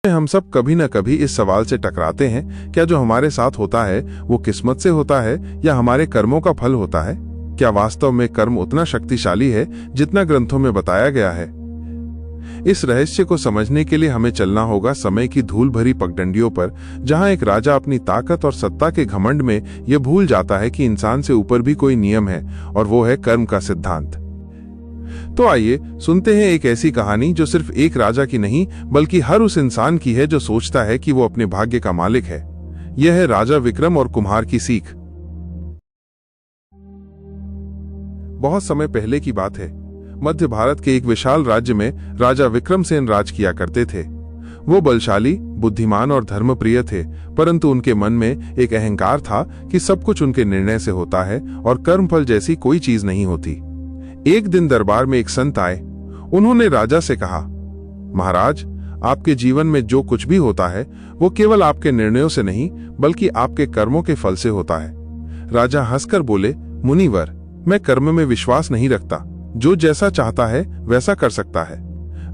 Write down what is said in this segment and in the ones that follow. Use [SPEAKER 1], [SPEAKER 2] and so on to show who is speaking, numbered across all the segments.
[SPEAKER 1] हम सब कभी न कभी इस सवाल से टकराते हैं, क्या जो हमारे साथ होता है वो किस्मत से होता है या हमारे कर्मों का फल होता है? क्या वास्तव में कर्म उतना शक्तिशाली है जितना ग्रंथों में बताया गया है? इस रहस्य को समझने के लिए हमें चलना होगा समय की धूल भरी पगडंडियों पर, जहां एक राजा अपनी ताकत और सत्ता के घमंड में यह भूल जाता है कि इंसान से ऊपर भी कोई नियम है, और वो है कर्म का सिद्धांत। तो आइए सुनते हैं एक ऐसी कहानी जो सिर्फ एक राजा की नहीं बल्कि हर उस इंसान की है जो सोचता है कि वो अपने भाग्य का मालिक है। यह है राजा विक्रम और कुम्हार की सीख। बहुत समय पहले की बात है। मध्य भारत के एक विशाल राज्य में राजा विक्रमसेन राज किया करते थे। वो बलशाली, बुद्धिमान और धर्मप्रिय थे, परंतु उनके मन में एक अहंकार था कि सब कुछ उनके निर्णय से होता है और कर्मफल जैसी कोई चीज नहीं होती। एक दिन दरबार में एक संत आए। उन्होंने राजा से कहा, महाराज, आपके जीवन में जो कुछ भी होता है वो केवल आपके निर्णयों से नहीं बल्कि आपके कर्मों के फल से होता है। राजा हंसकर बोले, मुनिवर, मैं कर्म में विश्वास नहीं रखता। जो जैसा चाहता है वैसा कर सकता है।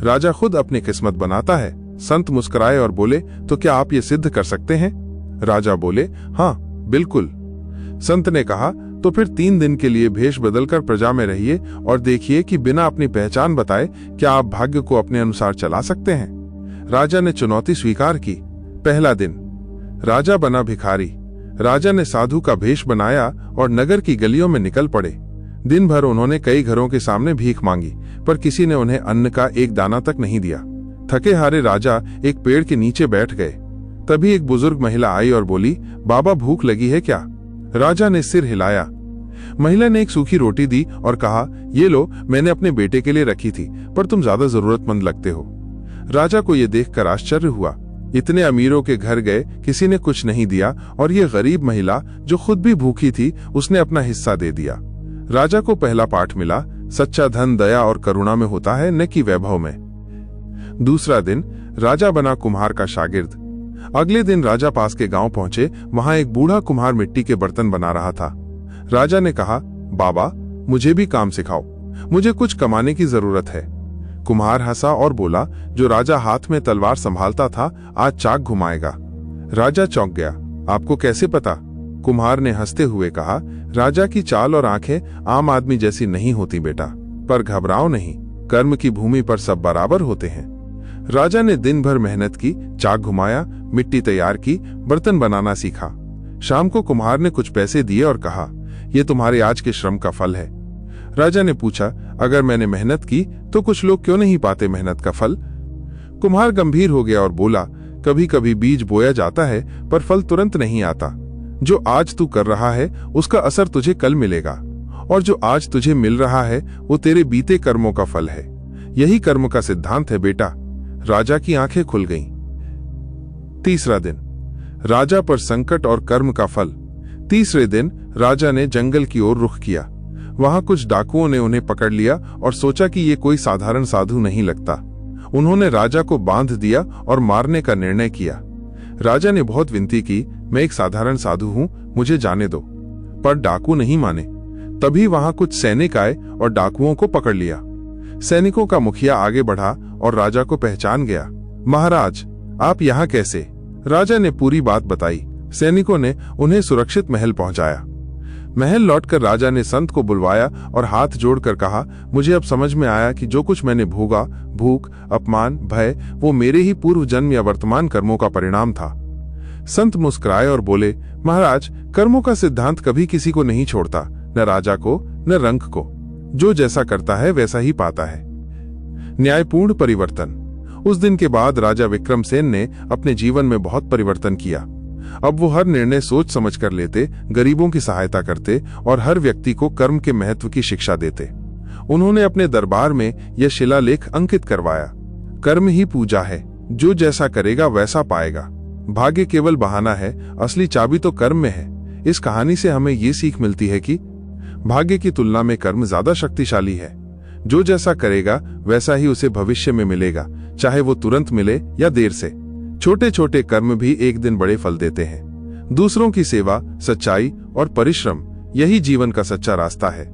[SPEAKER 1] राजा खुद अपनी किस्मत बनाता है। संत मुस्कुराए और बोले, तो क्या आप ये सिद्ध कर सकते हैं? राजा बोले, हाँ बिल्कुल। संत ने कहा, तो फिर 3 दिन के लिए भेष बदलकर प्रजा में रहिए और देखिए कि बिना अपनी पहचान बताए क्या आप भाग्य को अपने अनुसार चला सकते हैं। राजा ने चुनौती स्वीकार की। पहला दिन, राजा बना भिखारी। राजा ने साधु का भेष बनाया और नगर की गलियों में निकल पड़े। दिन भर उन्होंने कई घरों के सामने भीख मांगी, पर किसी ने उन्हें अन्न का एक दाना तक नहीं दिया। थके हारे राजा एक पेड़ के नीचे बैठ गए। तभी एक बुजुर्ग महिला आई और बोली, बाबा, भूख लगी है क्या? राजा ने सिर हिलाया। महिला ने एक सूखी रोटी दी और कहा, ये लो, मैंने अपने बेटे के लिए रखी थी, पर तुम ज्यादा जरूरतमंद लगते हो। राजा को यह देखकर आश्चर्य हुआ। इतने अमीरों के घर गए, किसी ने कुछ नहीं दिया, और ये गरीब महिला जो खुद भी भूखी थी उसने अपना हिस्सा दे दिया। राजा को पहला पाठ मिला, सच्चा धन दया और करुणा में होता है, न कि वैभव में। दूसरा दिन, राजा बना कुम्हार का शागिर्द। अगले दिन राजा पास के गांव पहुंचे। वहां एक बूढ़ा कुम्हार मिट्टी के बर्तन बना रहा था। राजा ने कहा, बाबा, मुझे भी काम सिखाओ, मुझे कुछ कमाने की जरूरत है। कुम्हार हंसा और बोला, जो राजा हाथ में तलवार संभालता था आज चाक घुमाएगा। राजा चौंक गया। आपको कैसे पता? कुम्हार ने हंसते हुए कहा, राजा की चाल और आंखें आम आदमी जैसी नहीं होती बेटा, पर घबराओ नहीं, कर्म की भूमि पर सब बराबर होते हैं। राजा ने दिन भर मेहनत की, चाक घुमाया, मिट्टी तैयार की, बर्तन बनाना सीखा। शाम को कुम्हार ने कुछ पैसे दिए और कहा, यह तुम्हारे आज के श्रम का फल है। राजा ने पूछा, अगर मैंने मेहनत की तो कुछ लोग क्यों नहीं पाते मेहनत का फल? कुम्हार गंभीर हो गया और बोला, कभी कभी बीज बोया जाता है पर फल तुरंत नहीं आता। जो आज तू कर रहा है उसका असर तुझे कल मिलेगा, और जो आज तुझे मिल रहा है वो तेरे बीते कर्मों का फल है। यही कर्म का सिद्धांत है बेटा। राजा की आंखें खुल गईं। तीसरा दिन, राजा पर संकट और कर्म का फल। तीसरे दिन राजा ने जंगल की ओर रुख किया। वहां कुछ डाकुओं ने उन्हें पकड़ लिया और सोचा कि ये कोई साधारण साधु नहीं लगता। उन्होंने राजा को बांध दिया और मारने का निर्णय किया। राजा ने बहुत विनती की, मैं एक साधारण साधु हूं, मुझे जाने दो, पर डाकू नहीं माने। तभी वहां कुछ सैनिक आए और डाकुओं को पकड़ लिया। सैनिकों का मुखिया आगे बढ़ा और राजा को पहचान गया। महाराज, आप यहाँ कैसे? राजा ने पूरी बात बताई। सैनिकों ने उन्हें सुरक्षित महल पहुंचाया। महल लौटकर राजा ने संत को बुलवाया और हाथ जोड़कर कहा, मुझे अब समझ में आया कि जो कुछ मैंने भोगा, भूख, अपमान, भय, वो मेरे ही पूर्व जन्म या वर्तमान कर्मों का परिणाम था। संत मुस्कुराए और बोले, महाराज, कर्मों का सिद्धांत कभी किसी को नहीं छोड़ता, न राजा को न रंक को। जो जैसा करता है वैसा ही पाता है। न्यायपूर्ण परिवर्तन। उस दिन के बाद राजा विक्रमसेन ने अपने जीवन में बहुत परिवर्तन किया। अब वो हर निर्णय सोच समझ कर लेते, गरीबों की सहायता करते और हर व्यक्ति को कर्म के महत्व की शिक्षा देते। उन्होंने अपने दरबार में यह शिलालेख अंकित करवाया, कर्म ही पूजा है, जो जैसा करेगा वैसा पाएगा। भाग्य केवल बहाना है, असली चाबी तो कर्म में है। इस कहानी से हमें ये सीख मिलती है कि भाग्य की तुलना में कर्म ज्यादा शक्तिशाली है। जो जैसा करेगा वैसा ही उसे भविष्य में मिलेगा, चाहे वो तुरंत मिले या देर से। छोटे छोटे कर्म भी एक दिन बड़े फल देते हैं। दूसरों की सेवा, सच्चाई और परिश्रम, यही जीवन का सच्चा रास्ता है।